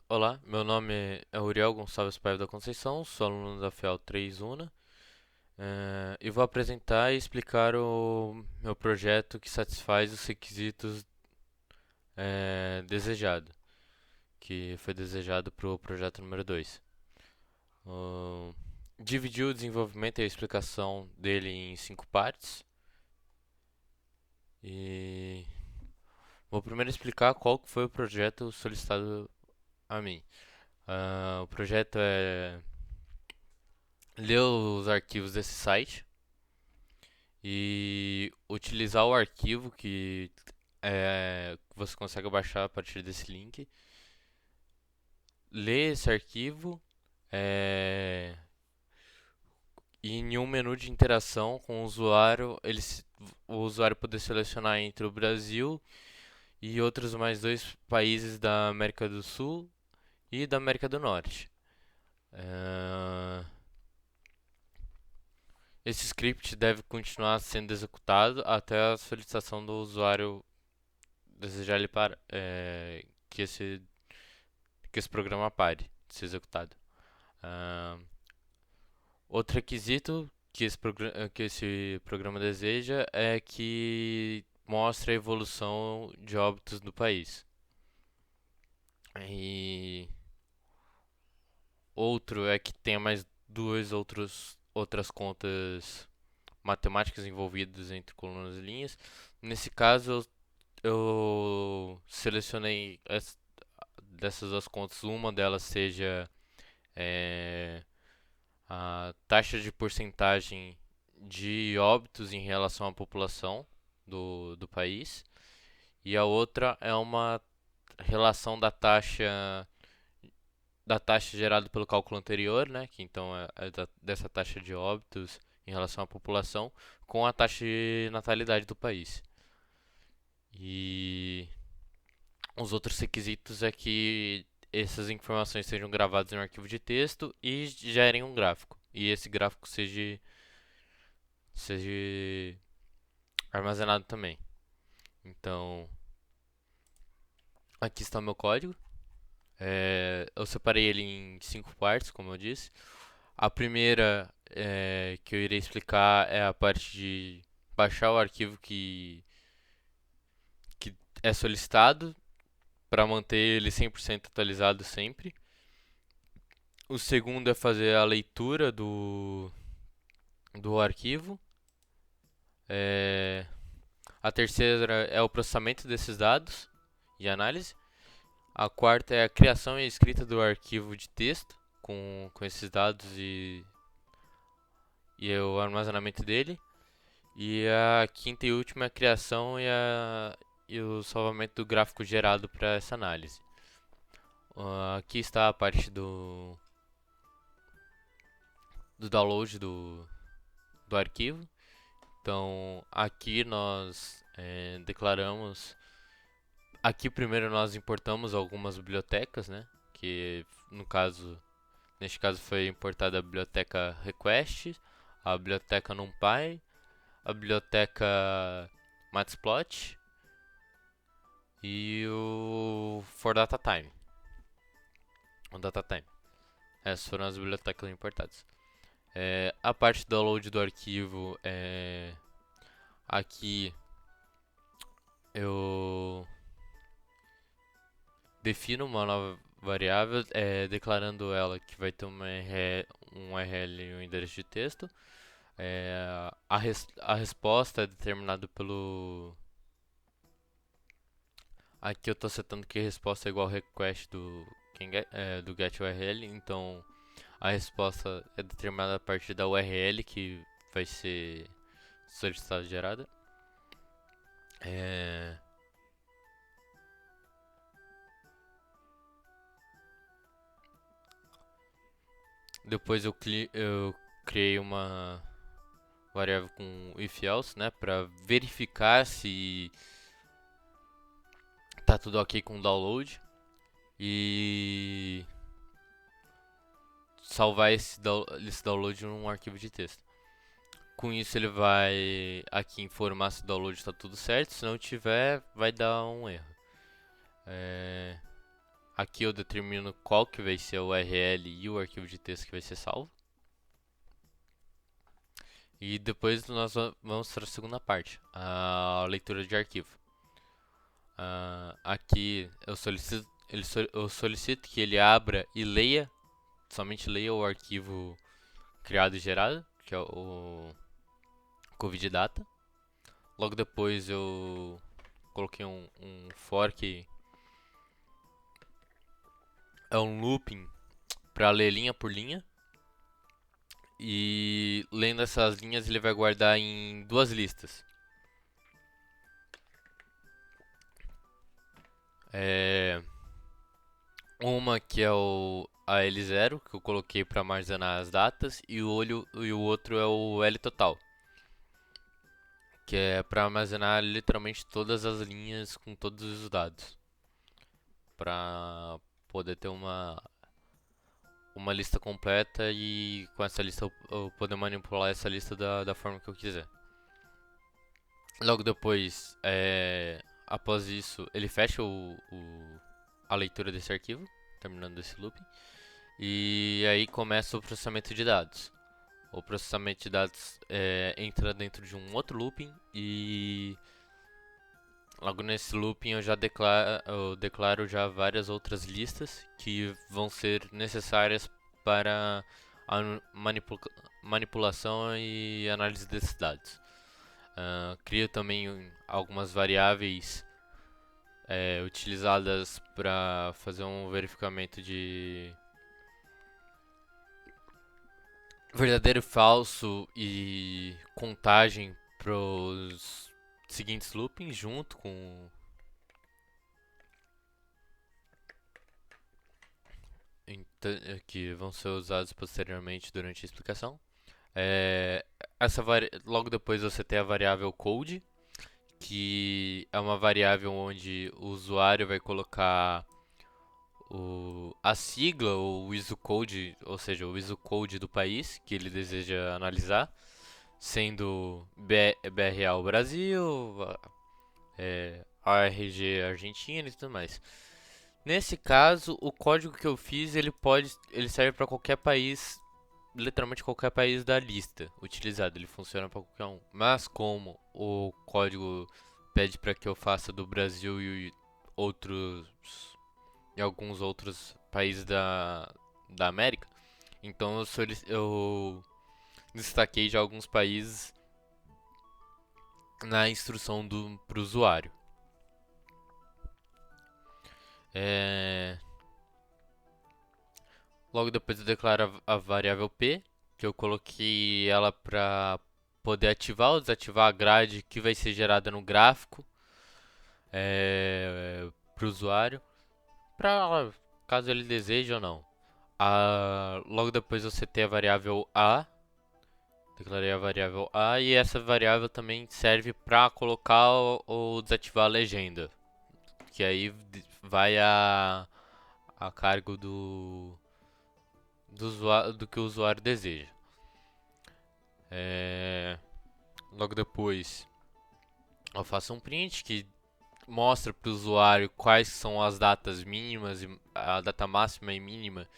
Olá, meu nome é Uriel Gonçalves Paiva da Conceição, sou aluno da FEAL 3 UNA, e vou apresentar e explicar o meu projeto que satisfaz os requisitos desejado, que foi desejado para o projeto número 2. Dividi o desenvolvimento e a explicação dele em 5 partes e vou primeiro explicar qual que foi o projeto solicitado a mim. O projeto é ler os arquivos desse site e utilizar o arquivo que você consegue baixar a partir desse link, ler esse arquivo é, e em um menu de interação com o usuário, o usuário poder selecionar entre o Brasil e outros mais dois países da América do Sul e da América do Norte. É, Esse script deve continuar sendo executado até a solicitação do usuário desejar ele para, que esse programa pare de ser executado. Ah, Outro requisito que esse programa deseja é que mostre a evolução de óbitos do país. E outro é que tenha mais outras contas matemáticas envolvidas entre colunas e linhas. Nesse caso, eu selecionei dessas duas contas, uma delas seja é, a taxa de porcentagem de óbitos em relação à população do país, e a outra é uma relação da taxa gerada pelo cálculo anterior, né, que então dessa taxa de óbitos em relação à população, com a taxa de natalidade do país. E os outros requisitos é que essas informações sejam gravadas em um arquivo de texto e gerem um gráfico. E esse gráfico seja armazenado também. Então, aqui está o meu código. Eu separei ele em 5 partes, como eu disse. A primeira que eu irei explicar é a parte de baixar o arquivo que é solicitado para manter ele 100% atualizado sempre. O segundo é fazer a leitura do arquivo. É, a terceira é o processamento desses dados e análise. A quarta é a criação e escrita do arquivo de texto com esses dados e o armazenamento dele. E a quinta e última é a criação e o salvamento do gráfico gerado para essa análise. Aqui está a parte do download do arquivo. Então, aqui nós declaramos. Aqui primeiro nós importamos algumas bibliotecas, né? Que neste caso foi importada a biblioteca Request, a biblioteca NumPy, a biblioteca Matplotlib e o ForDataTime. O DataTime. Essas foram as bibliotecas importadas. A parte do download do arquivo aqui eu defino uma nova variável, declarando ela que vai ter um URL e um endereço de texto. A resposta é determinada pelo. Aqui eu estou setando que a resposta é igual ao request do get URL, então a resposta é determinada a partir da URL que vai ser solicitada e gerada. É, Depois eu criei uma variável com if else, né, para verificar se tá tudo ok com o download e salvar esse download num arquivo de texto. Com isso ele vai aqui informar se o download está tudo certo, se não tiver vai dar um erro. É, Aqui eu determino qual que vai ser o URL e o arquivo de texto que vai ser salvo. E depois nós vamos para a segunda parte, a leitura de arquivo. Aqui eu solicito que ele abra e leia, somente leia o arquivo criado e gerado, que é o COVID data. Logo depois eu coloquei um fork, é um looping para ler linha por linha. E lendo essas linhas ele vai guardar em duas listas. Uma que é a L0, que eu coloquei para armazenar as datas, e o outro é o L total, que é para armazenar literalmente todas as linhas com todos os dados, para poder ter uma lista completa e com essa lista eu poder manipular essa lista da forma que eu quiser. Logo depois, após isso, ele fecha a leitura desse arquivo, terminando esse looping, e aí começa o processamento de dados. O processamento de dados entra dentro de um outro looping e logo nesse looping eu declaro já várias outras listas que vão ser necessárias para a manipulação e análise desses dados. Crio também algumas variáveis utilizadas para fazer um verificamento de verdadeiro e falso e contagem para os seguintes loopings junto com que vão ser usados posteriormente durante a explicação. Logo depois você tem a variável code, que é uma variável onde o usuário vai colocar a sigla ou o ISO code, ou seja, o ISO code do país que ele deseja analisar, sendo BRA o Brasil, ARG Argentina e tudo mais. Nesse caso, o código que eu fiz ele serve para qualquer país, literalmente qualquer país da lista utilizado, ele funciona para qualquer um. Mas como o código pede para que eu faça do Brasil e alguns outros países da América, então eu destaquei já alguns países na instrução para o usuário. Logo depois eu declaro a variável p, que eu coloquei ela para poder ativar ou desativar a grade que vai ser gerada no gráfico para o usuário, para caso ele deseje ou não. Logo depois você tem a variável a, declarei a variável a, e essa variável também serve para colocar ou desativar a legenda, que aí vai a cargo do que o usuário deseja. Logo depois eu faço um print que mostra para o usuário quais são as datas mínimas e a data máxima e mínima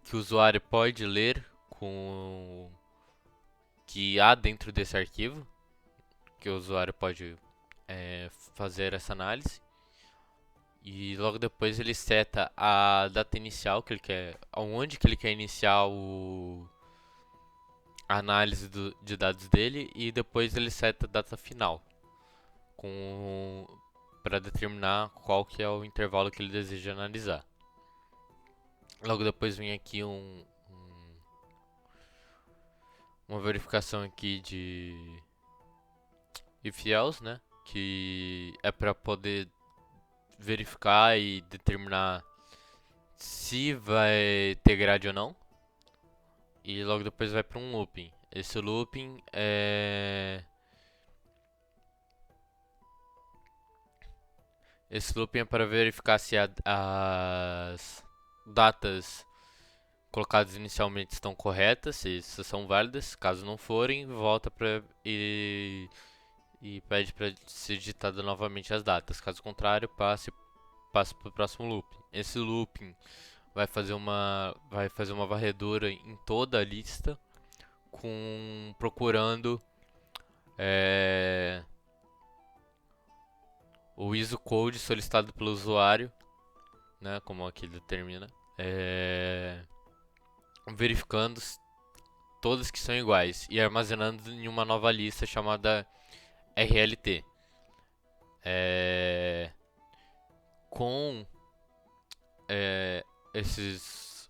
que o usuário pode ler que há dentro desse arquivo, que o usuário pode fazer essa análise. E logo depois ele seta a data inicial que ele quer, aonde que ele quer iniciar a análise de dados dele, e depois ele seta a data final para determinar qual que é o intervalo que ele deseja analisar. Logo depois vem aqui uma verificação aqui de if else, né? Que é para poder verificar e determinar se vai ter grade ou não. E logo depois vai para um looping. Esse looping é para verificar se as datas colocadas inicialmente estão corretas, se são válidas. Caso não forem, volta e pede para ser digitada novamente as datas. Caso contrário, passe passa para o próximo looping. Esse looping vai fazer uma varredura em toda a lista, procurando é, o ISO code solicitado pelo usuário, né, como aqui determina, verificando todas que são iguais e armazenando em uma nova lista chamada RLT. Com esses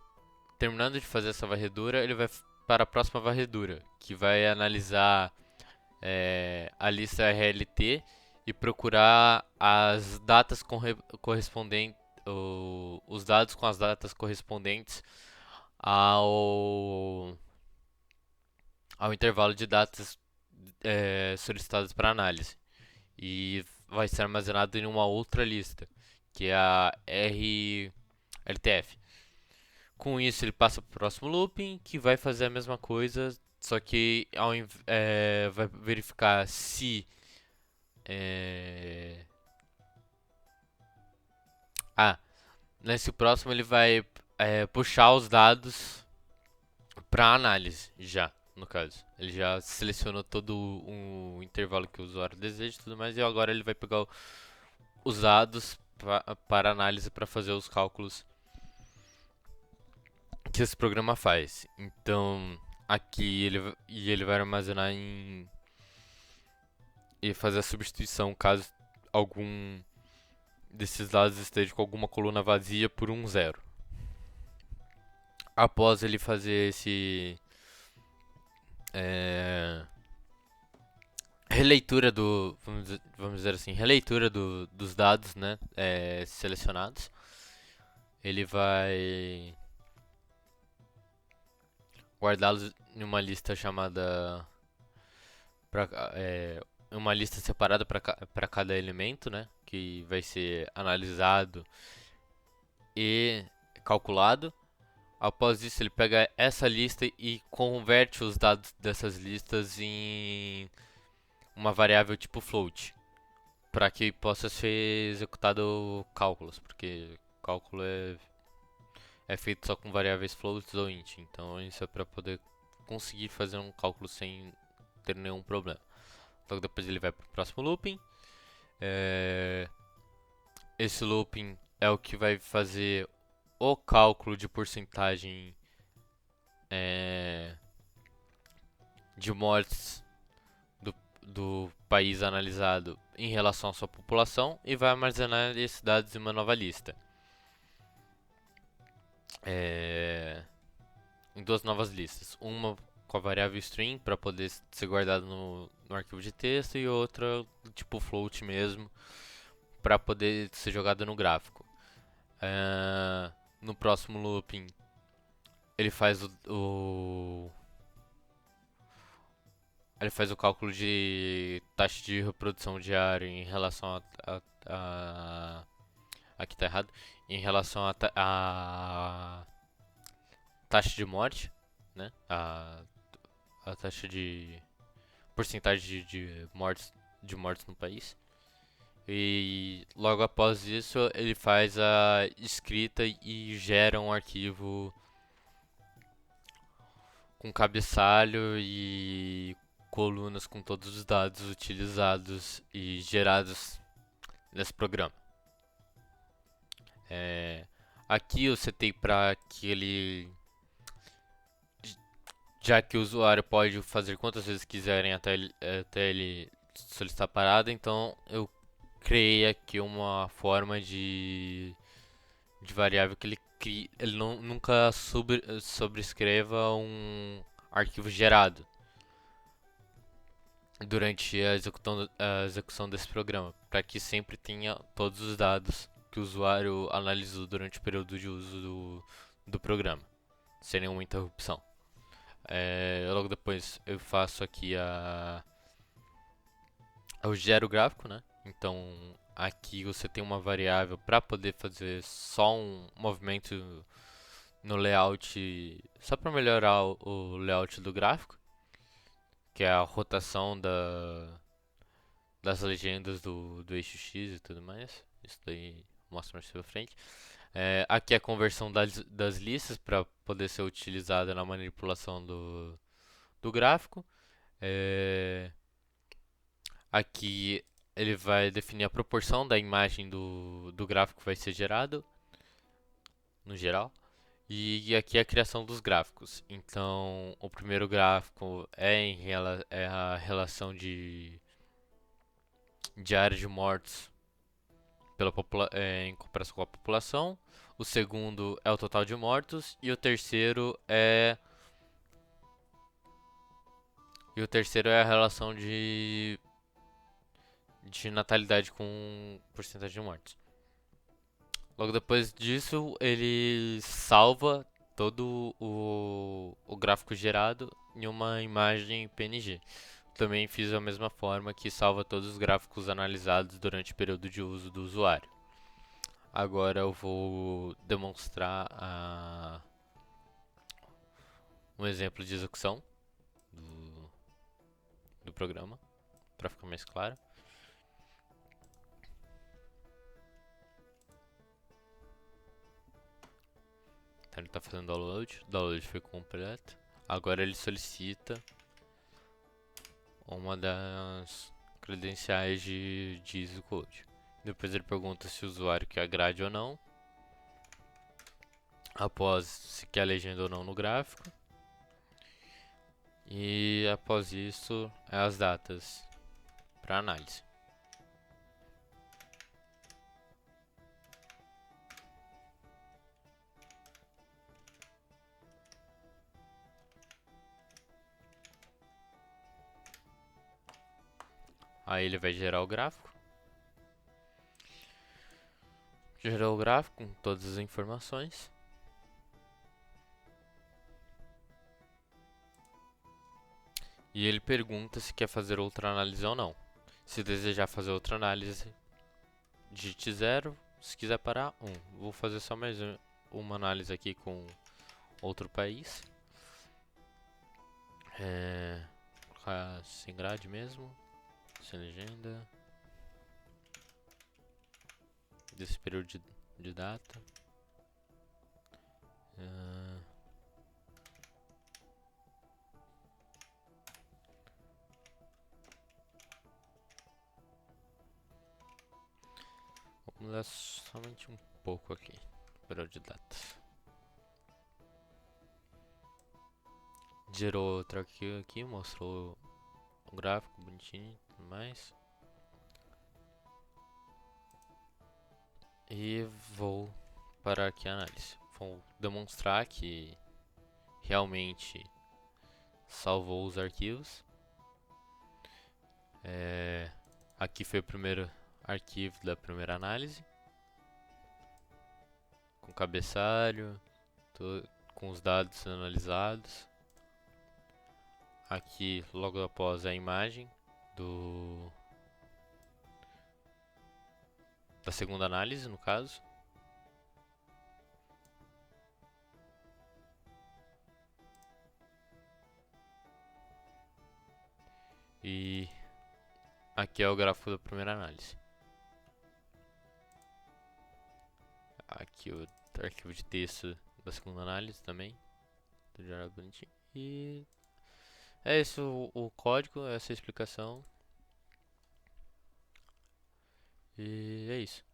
terminando de fazer essa varredura, ele vai para a próxima varredura, que vai analisar a lista RLT e procurar as datas correspondentes, os dados com as datas correspondentes ao, ao intervalo de datas solicitadas para análise. E vai ser armazenado em uma outra lista, que é a RLTF. Com isso, ele passa para o próximo looping, que vai fazer a mesma coisa, só que vai verificar se nesse próximo ele vai puxar os dados para análise já, no caso. Ele já selecionou todo o intervalo que o usuário deseja e tudo mais, e agora ele vai pegar os dados para análise para fazer os cálculos que esse programa faz. Então, aqui ele vai armazenar e fazer a substituição caso algum desses dados esteja com alguma coluna vazia por um zero. Após ele fazer esse releitura vamos dizer assim, releitura dos dados, né, selecionados, ele vai guardá-los em uma lista chamada uma lista separada para cada elemento, né, que vai ser analisado e calculado. Após isso, ele pega essa lista e converte os dados dessas listas em uma variável tipo float, para que possa ser executado cálculos, porque cálculo é feito só com variáveis floats ou int, então isso é para poder conseguir fazer um cálculo sem ter nenhum problema. Logo depois ele vai para o próximo looping. Esse looping é o que vai fazer o cálculo de porcentagem de mortes do país analisado em relação à sua população e vai armazenar esses dados em uma nova lista. Em duas novas listas. Uma com a variável string para poder ser guardado no arquivo de texto e outra tipo float mesmo para poder ser jogada no gráfico. No próximo looping ele faz ele faz o cálculo de taxa de reprodução diária em relação aqui está errado, em relação a taxa de morte, né? A taxa de porcentagem de mortes no país. E logo após isso ele faz a escrita e gera um arquivo com cabeçalho e colunas com todos os dados utilizados e gerados nesse programa. Aqui eu setei para que ele, já que o usuário pode fazer quantas vezes quiserem até ele solicitar parada, então eu criei aqui uma forma de variável que ele nunca sobrescreva um arquivo gerado durante a execução desse programa, para que sempre tenha todos os dados que o usuário analisou durante o período de uso do programa, sem nenhuma interrupção. Logo depois eu faço aqui eu gero o gráfico, né? Então aqui você tem uma variável para poder fazer só um movimento no layout, só para melhorar o layout do gráfico, que é a rotação das legendas do eixo X e tudo mais. Isso daí mostro mais pra frente. Aqui é a conversão das listas para poder ser utilizada na manipulação do gráfico. É, aqui ele vai definir a proporção da imagem do gráfico que vai ser gerado, no geral. E aqui é a criação dos gráficos. Então, o primeiro gráfico é a relação de área de mortos em comparação com a população. O segundo é o total de mortos. E o terceiro é a relação de natalidade com porcentagem de mortes. Logo depois disso, ele salva todo o gráfico gerado em uma imagem PNG. Também fiz da mesma forma que salva todos os gráficos analisados durante o período de uso do usuário. Agora eu vou demonstrar um exemplo de execução do, do programa, para ficar mais claro. Então ele está fazendo download, o download foi completo. Agora ele solicita uma das credenciais de EasyCode. Depois ele pergunta se o usuário quer grade ou não. Após se quer legenda ou não no gráfico. E após isso, as datas para análise. Aí ele vai gerar o gráfico. Gerou o gráfico com todas as informações. E ele pergunta se quer fazer outra análise ou não. Se desejar fazer outra análise, digite 0. Se quiser parar, 1. Vou fazer só mais uma análise aqui com outro país. Colocar sem grade mesmo. Sem legenda. Desse período de data. Vou mudar somente um pouco aqui. Período de datas. Gerou outro arquivo aqui, mostrou o gráfico bonitinho e tudo mais. E vou parar aqui a análise. Vou demonstrar que realmente salvou os arquivos. Aqui foi o primeiro arquivo da primeira análise. Com cabeçalho, com os dados analisados. Aqui logo após a imagem da segunda análise, no caso. E aqui é o gráfico da primeira análise. Aqui o arquivo de texto da segunda análise também. Tudo gerado bonitinho. E é esse o código, essa é a explicação. E é isso.